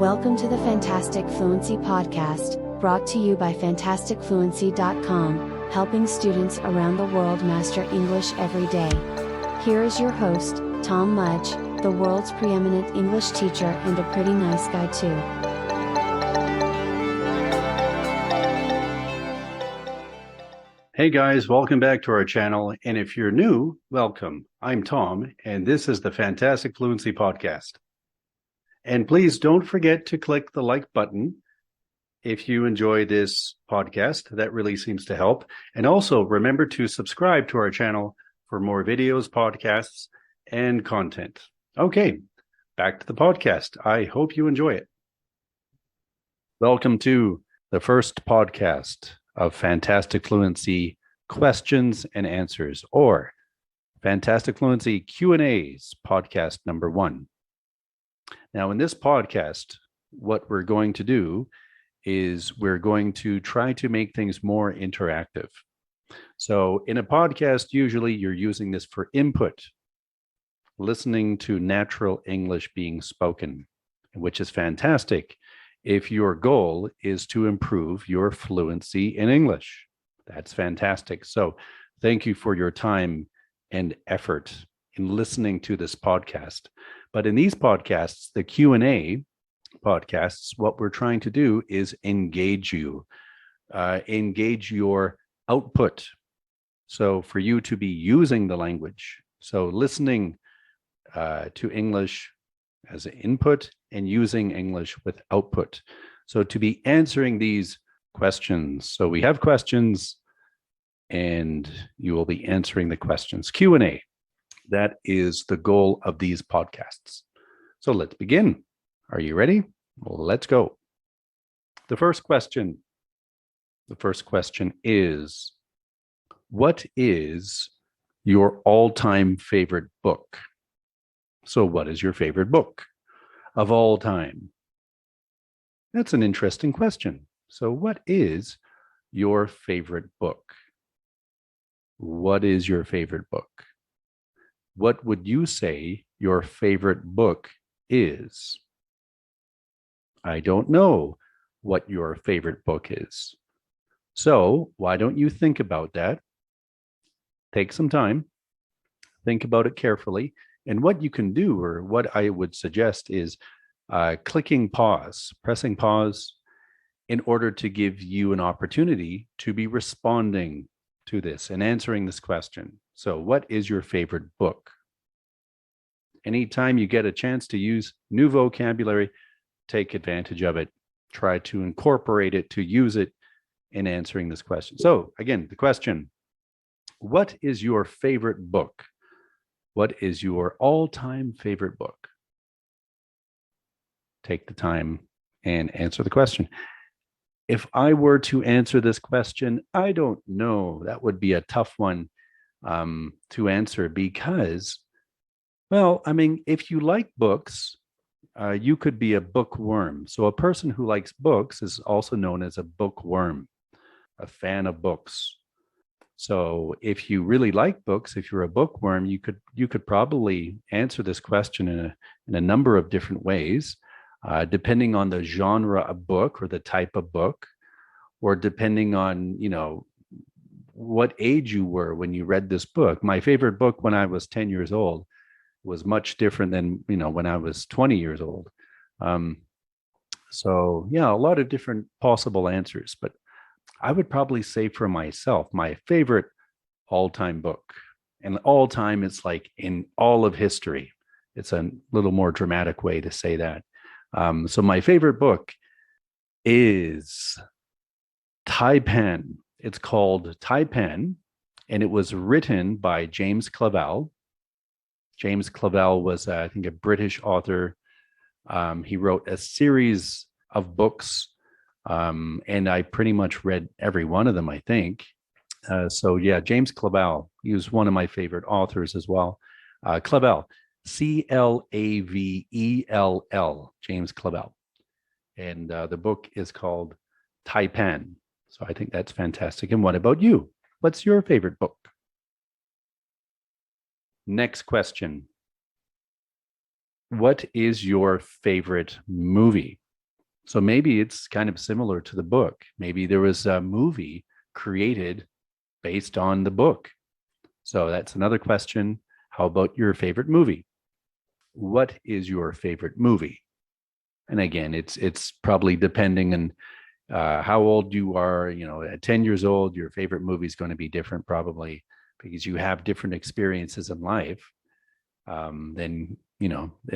Welcome to the Fantastic Fluency Podcast, brought to you by fantasticfluency.com, helping students around the world master English every day. Here is your host, Tom Mudge, the world's preeminent English teacher and a pretty nice guy too. Hey guys, welcome back to our channel. And if you're new, welcome. I'm Tom, and this is the Fantastic Fluency Podcast. And please don't forget to click the like button if you enjoy this podcast. That really seems to help. And also remember to subscribe to our channel for more videos, podcasts, and content. Okay, back to the podcast. I hope you enjoy it. Welcome to the first podcast of Fantastic Fluency Questions and Answers, or Fantastic Fluency Q&As, podcast number 1. Now, in this podcast, what we're going to do is we're going to try to make things more interactive. So in a podcast, usually you're using this for input, listening to natural English being spoken, which is fantastic if your goal is to improve your fluency in English. That's fantastic. So thank you for your time and effort in listening to this podcast. But in these podcasts, the Q&A podcasts, what we're trying to do is engage you, engage your output. So for you to be using the language, so listening to English as an input and using English with output. So to be answering these questions. So we have questions and you will be answering the questions. Q&A. That is the goal of these podcasts. So let's begin. Are you ready? Let's go. The first question is, what is your all-time favorite book? So what is your favorite book of all time? That's an interesting question. So what is your favorite book? What is your favorite book? What would you say your favorite book is? I don't know what your favorite book is. So why don't you think about that? Take some time, think about it carefully. And what you can do, or what I would suggest, is pressing pause in order to give you an opportunity to be responding to this and answering this question. So what is your favorite book? Anytime you get a chance to use new vocabulary, take advantage of it. Try to incorporate it, to use it in answering this question. So again, the question, what is your favorite book? What is your all-time favorite book? Take the time and answer the question. If I were to answer this question, I don't know. That would be a tough one to answer because, well, I mean, if you like books, you could be a bookworm. So a person who likes books is also known as a bookworm, a fan of books. So if you really like books, if you're a bookworm, you could probably answer this question in a number of different ways, depending on the genre of book or the type of book, or depending on, what age you were when you read this book. My favorite book when I was 10 years old was much different than, when I was 20 years old. So yeah, a lot of different possible answers, but I would probably say for myself, my favorite all-time book, and all-time is like in all of history. It's a little more dramatic way to say that. So my favorite book is Taipan. It's called Taipan, and it was written by James Clavell. James Clavell was, I think, a British author. He wrote a series of books, and I pretty much read every one of them, I think. So yeah, James Clavell, he was one of my favorite authors as well. Clavell, Clavell, James Clavell. And the book is called Taipan. So I think that's fantastic. And what about you? What's your favorite book? Next question. What is your favorite movie? So maybe it's kind of similar to the book. Maybe there was a movie created based on the book. So that's another question. How about your favorite movie? What is your favorite movie? And again, it's probably depending on how old you are. At 10 years old, your favorite movie is going to be different, probably because you have different experiences in life than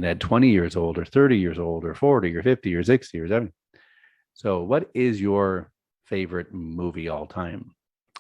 at 20 years old or 30 years old or 40 or 50 or 60 or 70. So what is your favorite movie all time?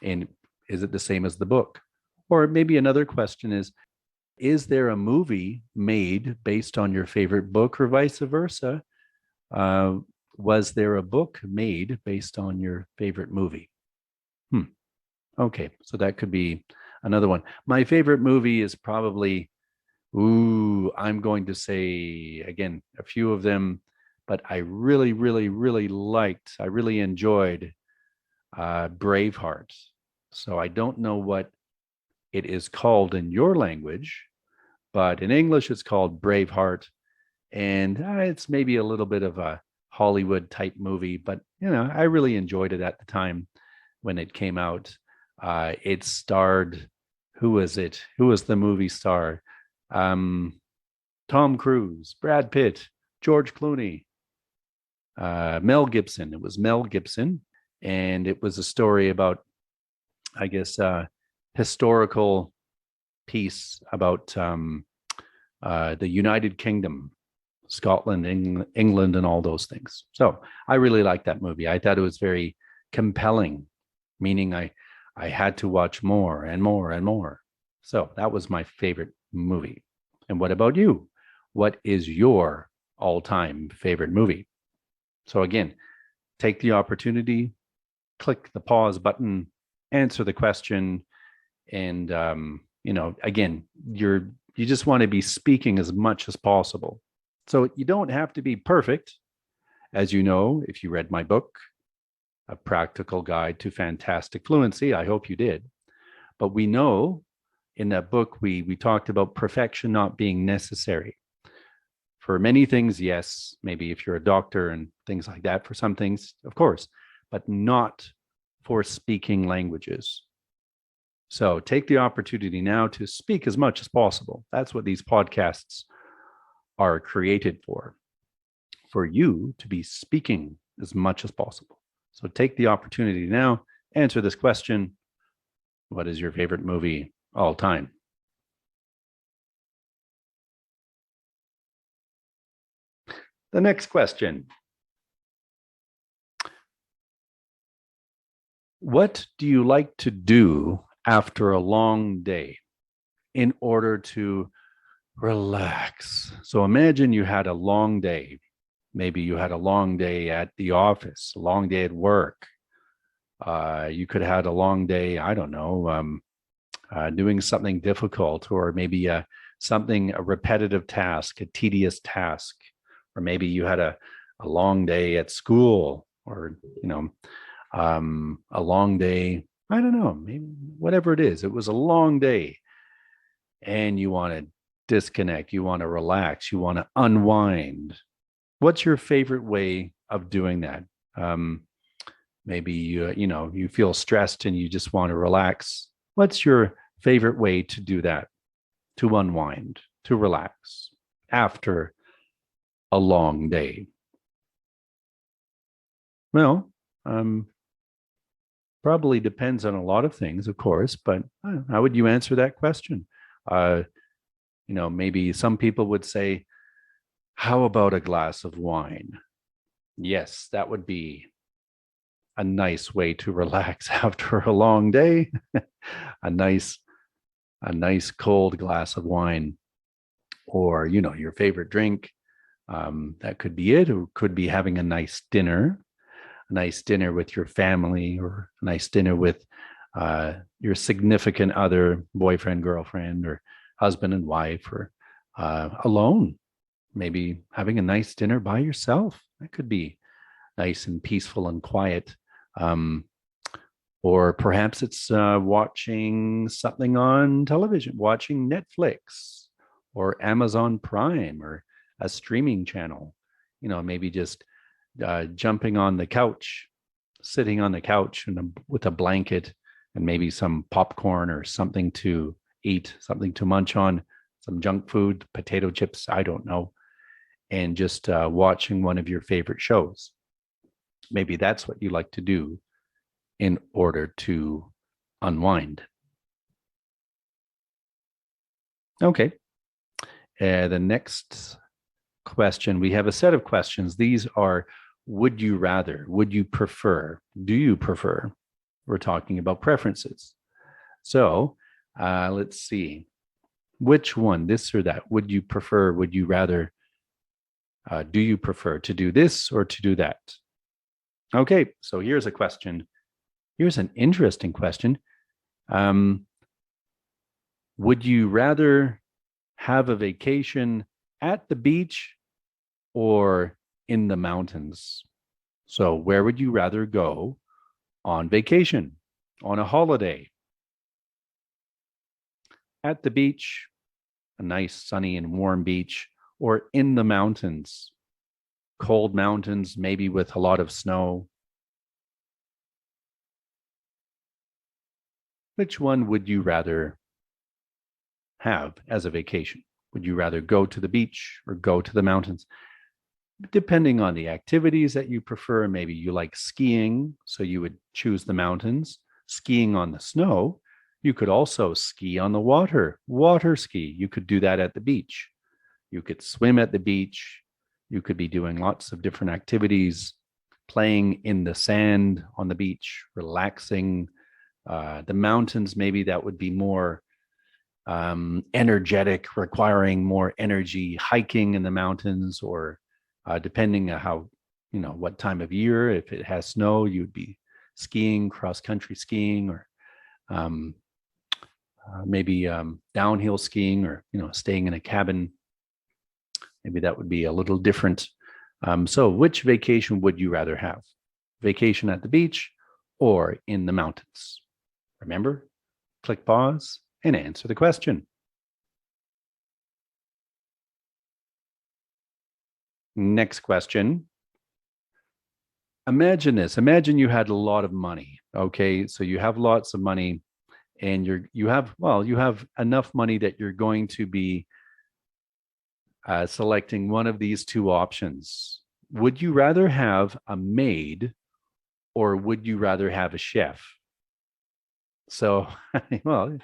And is it the same as the book? Or maybe another question is there a movie made based on your favorite book, or vice versa? Uh, was there a book made based on your favorite movie? Okay, so that could be another one. My favorite movie is probably, I'm going to say again, a few of them, but I really, really, really I really enjoyed Braveheart. So I don't know what it is called in your language, but in English it's called Braveheart. And it's maybe a little bit of a Hollywood type movie, but I really enjoyed it at the time when it came out. It starred, who was it? Who was the movie star? Tom Cruise, Brad Pitt, George Clooney, Mel Gibson. It was Mel Gibson, and it was a story about, I guess, historical piece about the United Kingdom, Scotland, England, and all those things. So I really liked that movie. I thought it was very compelling, meaning I had to watch more and more and more. So that was my favorite movie. And what about you? What is your all-time favorite movie? So again, take the opportunity, click the pause button, answer the question, and again, you just want to be speaking as much as possible. So you don't have to be perfect. As you know, if you read my book, A Practical Guide to Fantastic Fluency, I hope you did. But we know in that book, we talked about perfection not being necessary. For many things, yes, maybe if you're a doctor and things like that, for some things, of course, but not for speaking languages. So take the opportunity now to speak as much as possible. That's what these podcasts are created for you to be speaking as much as possible. So take the opportunity now, answer this question. What is your favorite movie all time? The next question. What do you like to do after a long day in order to relax? So imagine you had a long day. Maybe you had a long day at the office, a long day at work. You could have had a long day, I don't know, doing something difficult, or maybe a repetitive task, a tedious task, or maybe you had a long day at school, or a long day, I don't know, maybe whatever it is. It was a long day and you want to disconnect, you want to relax, you want to unwind. What's your favorite way of doing that? Maybe you feel stressed and you just want to relax. What's your favorite way to do that? To unwind, to relax after a long day? Well, probably depends on a lot of things, of course, but how would you answer that question? Maybe some people would say, how about a glass of wine? Yes, that would be a nice way to relax after a long day. a nice cold glass of wine, or your favorite drink. That could be it. Or could be having a nice dinner with your family, or a nice dinner with your significant other, boyfriend, girlfriend, or husband and wife, or alone. Maybe having a nice dinner by yourself. That could be nice and peaceful and quiet. Or perhaps it's watching something on television, watching Netflix or Amazon Prime, or a streaming channel. Maybe just jumping on the couch, sitting on the couch with a blanket and maybe some popcorn or something to eat, something to munch on, some junk food, potato chips, I don't know, and just watching one of your favorite shows. Maybe that's what you like to do in order to unwind. Okay. The next question, we have a set of questions. These are, would you rather, would you prefer, do you prefer? We're talking about preferences. So let's see. Which one, this or that? Would you prefer, would you rather, do you prefer to do this or to do that? Okay, so here's a question. Here's an interesting question. Would you rather have a vacation at the beach or in the mountains? So where would you rather go on vacation, on a holiday? At the beach, a nice sunny and warm beach, or in the mountains, cold mountains, maybe with a lot of snow? Which one would you rather have as a vacation? Would you rather go to the beach or go to the mountains? Depending on the activities that you prefer, maybe you like skiing, so you would choose the mountains. Skiing on the snow, you could also ski on the water ski. You could do that at the beach. You could swim at the beach. You could be doing lots of different activities, playing in the sand on the beach, relaxing. The mountains, maybe that would be more energetic, requiring more energy, hiking in the mountains, or depending on how, what time of year. If it has snow, you'd be skiing, cross-country skiing, or maybe downhill skiing, or staying in a cabin. Maybe that would be a little different. So which vacation would you rather have? Vacation at the beach or in the mountains? Remember, click pause and answer the question. Next question. Imagine this. Imagine you had a lot of money. Okay, so you have lots of money, and you have enough money that you're going to be selecting one of these two options. Would you rather have a maid or would you rather have a chef? So, well,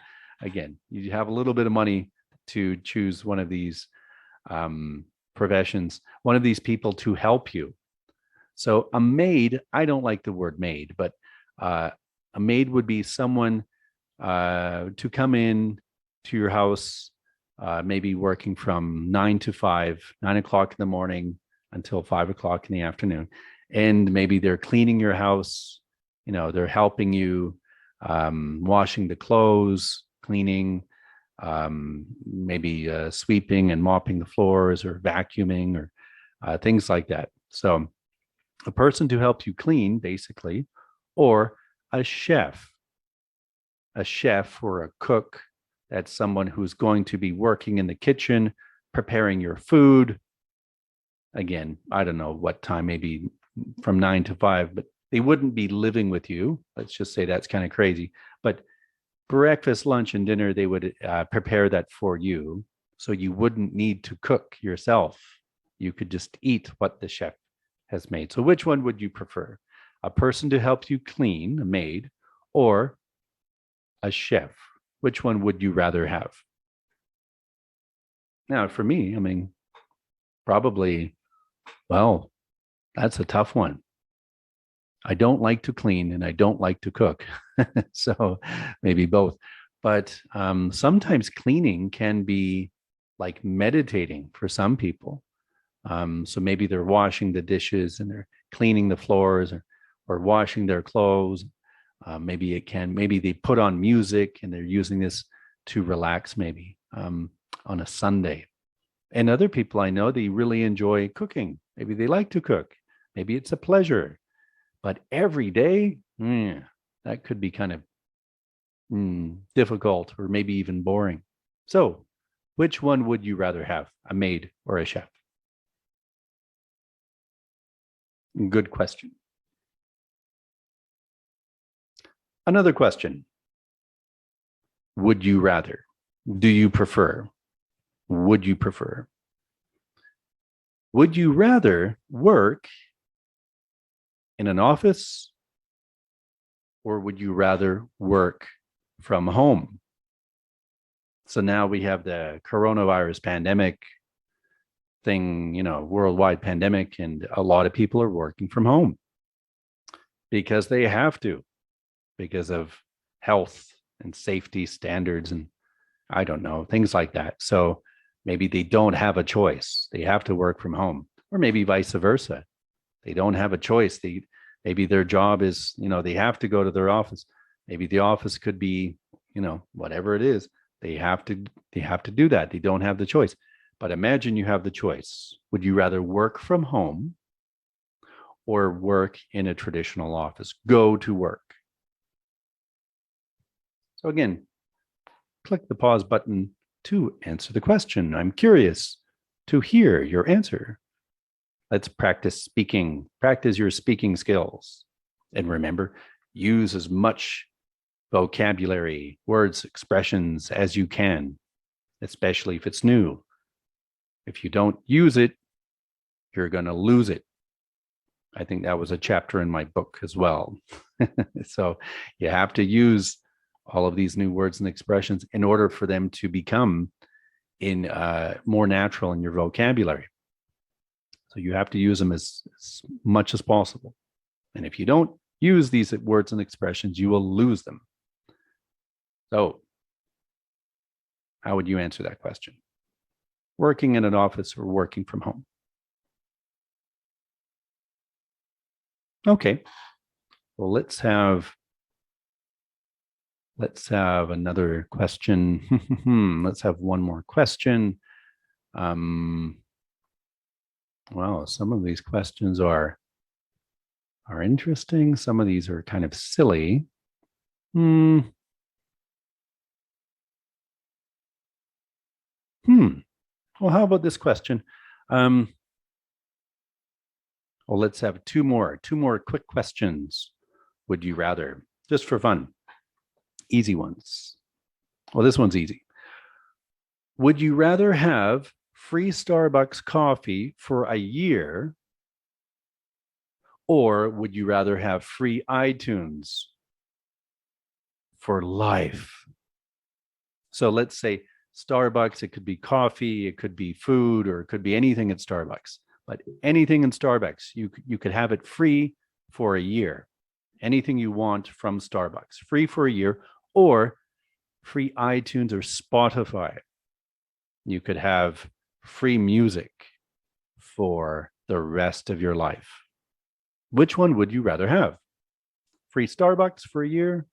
again, you have a little bit of money to choose one of these professions, one of these people to help you. So a maid, I don't like the word maid, but a maid would be someone to come in to your house, maybe working from 9 to 5, 9 o'clock in the morning until 5 o'clock in the afternoon. And maybe they're cleaning your house, they're helping you, washing the clothes, cleaning, maybe sweeping and mopping the floors or vacuuming or things like that. So a person to help you clean, basically, or a chef or a cook. That's someone who's going to be working in the kitchen, preparing your food. Again, I don't know what time, maybe from 9 to 5, but they wouldn't be living with you. Let's just say that's kind of crazy. But breakfast, lunch, and dinner, they would prepare that for you. So you wouldn't need to cook yourself. You could just eat what the chef has made. So which one would you prefer? A person to help you clean, a maid, or a chef? Which one would you rather have? Now, for me, probably, well, that's a tough one. I don't like to clean and I don't like to cook. So maybe both. But sometimes cleaning can be like meditating for some people. So maybe they're washing the dishes and they're cleaning the floors, or washing their clothes. Maybe they put on music and they're using this to relax, maybe on a Sunday. And other people I know, they really enjoy cooking. Maybe they like to cook. Maybe it's a pleasure. But every day, that could be kind of difficult or maybe even boring. So which one would you rather have, a maid or a chef? Good question. Another question. Would you rather? Do you prefer? Would you prefer? Would you rather work in an office or would you rather work from home? So now we have the coronavirus pandemic thing, worldwide pandemic, and a lot of people are working from home because they have to, because of health and safety standards and I don't know, things like that. So maybe they don't have a choice. They have to work from home, or maybe vice versa. They don't have a choice. Maybe their job is, they have to go to their office. Maybe the office could be, whatever it is. They have to do that. They don't have the choice. But imagine you have the choice. Would you rather work from home or work in a traditional office? Go to work. So again, click the pause button to answer the question. I'm curious to hear your answer. Let's practice speaking. Practice your speaking skills. And remember, use as much vocabulary, words, expressions as you can, especially if it's new. If you don't use it, you're going to lose it. I think that was a chapter in my book as well. So you have to use all of these new words and expressions in order for them to become more natural in your vocabulary. So you have to use them as much as possible. And if you don't use these words and expressions, you will lose them. So how would you answer that question? Working in an office or working from home? Okay. Well, let's have another question. Let's have one more question. Well, some of these questions are interesting. Some of these are kind of silly. Well, how about this question? Well, let's have two more quick questions. Would you rather, just for fun, easy ones? Well, this one's easy. Would you rather have free Starbucks coffee for a year, or would you rather have free iTunes for life? So let's say Starbucks, it could be coffee, it could be food, or it could be anything at Starbucks. But anything in Starbucks, you could have it free for a year. Anything you want from Starbucks, free for a year, or free iTunes or Spotify. You could have free music for the rest of your life. Which one would you rather have? Free Starbucks for a year,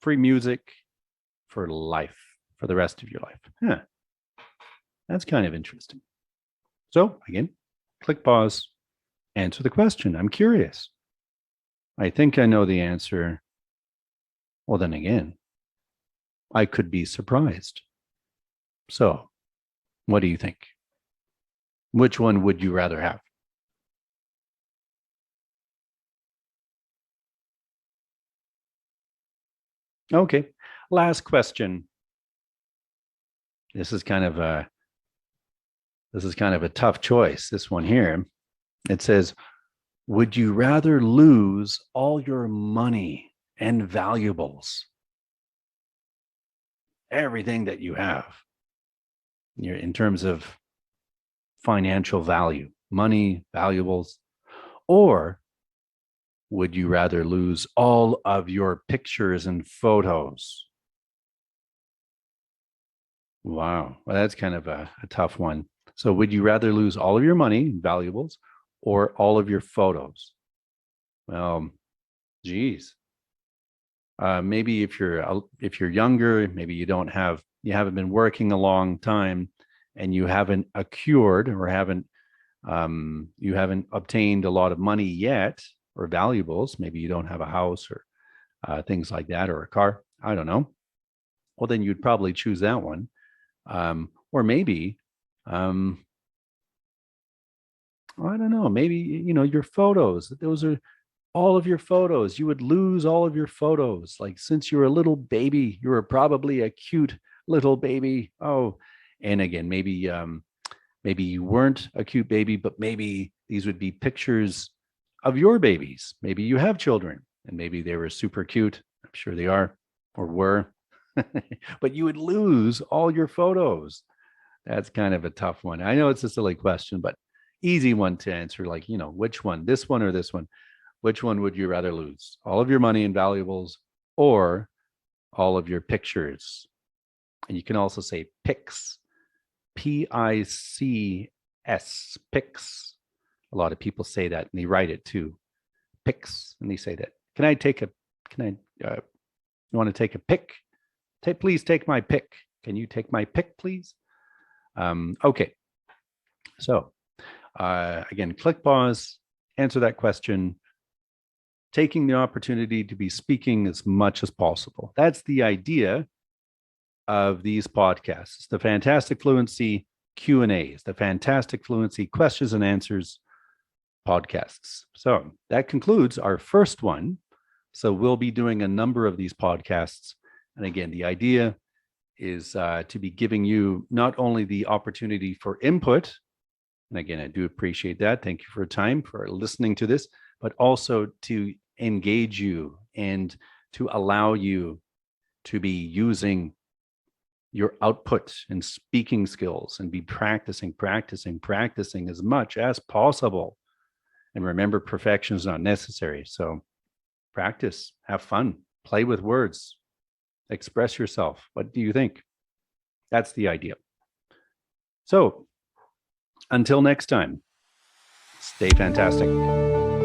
free music for life, for the rest of your life. That's kind of interesting. So again, click pause, answer the question. I'm curious. I think I know the answer. Well, then again, I could be surprised. So, what do you think? Which one would you rather have? Okay, last question. This is kind of a tough choice, this one here. It says, would you rather lose all your money and valuables, everything that you have, in terms of financial value, money, valuables, or would you rather lose all of your pictures and photos? Wow, well, that's kind of a tough one. So would you rather lose all of your money and valuables or all of your photos? Well, geez. Maybe if you're younger, maybe you haven't been working a long time and you haven't accrued or you haven't obtained a lot of money yet or valuables. Maybe you don't have a house or things like that, or a car. I don't know. Well, then you'd probably choose that one. Or maybe I don't know, maybe, your photos. Those are all of your photos. You would lose all of your photos. Like since you were a little baby, you were probably a cute little baby. Oh, and again, maybe you weren't a cute baby, but maybe these would be pictures of your babies. Maybe you have children and maybe they were super cute. I'm sure they are or were, but you would lose all your photos. That's kind of a tough one. I know it's a silly question, but easy one to answer. Like, which one, this one or this one? Which one would you rather lose? All of your money and valuables or all of your pictures? And you can also say pics, Pics, pics. A lot of people say that and they write it too. Pics. And they say that. Can I, you want to take a pic? Please take my pic. Can you take my pic, please? Okay. So again, click pause, answer that question, taking the opportunity to be speaking as much as possible. That's the idea of these podcasts. It's the Fantastic Fluency Q&As, the Fantastic Fluency Questions and Answers podcasts. So that concludes our first one. So we'll be doing a number of these podcasts. And again, the idea is to be giving you not only the opportunity for input, and again, I do appreciate that. Thank you for your time, for listening to this, but also to engage you and to allow you to be using your output and speaking skills and be practicing as much as possible. And remember, perfection is not necessary. So practice, have fun, play with words, express yourself. What do you think? That's the idea. So until next time, stay fantastic.